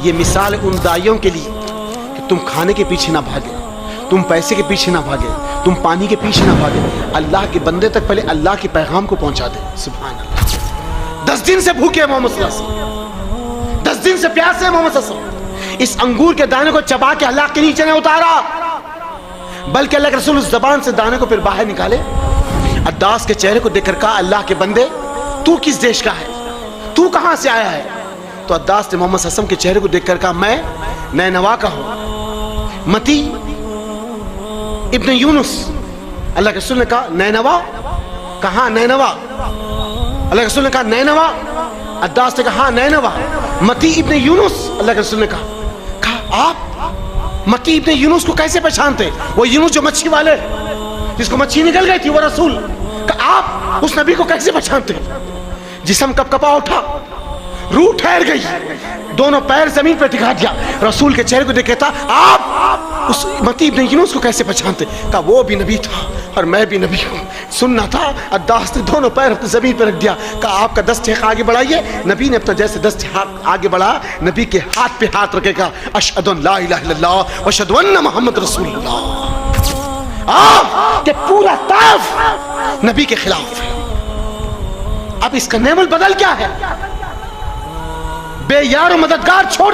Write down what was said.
یہ مثال ان دائیوں کے لیے کہ تم کھانے کے پیچھے نہ بھاگے، تم پیسے کے پیچھے نہ بھاگے، تم پانی کے پیچھے نہ بھاگے، اللہ کے بندے تک پہلے اللہ کے پیغام کو پہنچا دے۔ سبحان اللہ۔ 10 دن سے بھوکے محمد صلی اللہ علیہ وسلم، 10 دن سے پیاسے ہیں محمد صلی اللہ علیہ وسلم۔ اس انگور کے دانے کو چبا کے اللہ کے نیچے نہیں اتارا، بلکہ اللہ کے رسول اس زبان سے دانے کو پھر باہر نکالے۔ عداس کے چہرے کو دیکھ کر کہا اللہ کے بندے تو کس دیش کا ہے، تو کہاں سے آیا ہے؟ تو عداس نے محمد صلی اللہ علیہ وسلم کے چہرے کو دیکھ کر کہا میں نینوا کا ہوں، متی ابن یونس۔ اللہ کے رسول نے کہا نینوا؟ کہاں نینوا؟ اللہ کے رسول نے کہا نینوا؟ عداس نے کہا ہاں نینوا، متی ابن یونس۔ اللہ کے رسول نے کہا آپ متی ابن یونس کو کیسے پہچانتے؟ وہ یونس جو مچھی والے جس کو مچھی نکل گئی تھی وہ رسول، کہا آپ اس نبی کو کیسے پہچانتے؟ جسم کپ کپا اٹھا، روح ٹھہر گئی، دونوں پیر زمین پہ ٹکا دیا، رسول کے چہرے کو دیکھا تھا آپ اس متی ابن یونس کو کیسے پہچانتے؟ کہا وہ بھی نبی تھا اور میں بھی نبی ہوں، سننا تھا۔ عداس نے دونوں پیر اپنی زمین پہ رکھ دیا، کہا آپ کا دست آگے بڑھائیے۔ نبی نے اپنا جیسے دست آگے بڑھا، نبی کے ہاتھ پہ ہاتھ رکھے گا، اشہد ان لا الہ الا اللہ واشہد ان محمد رسول اللہ۔ کہ پورا طائف نبی کے خلاف ہے۔ اب اس کا نعم البدل کیا ہے؟ بے یار و مددگار چھوڑ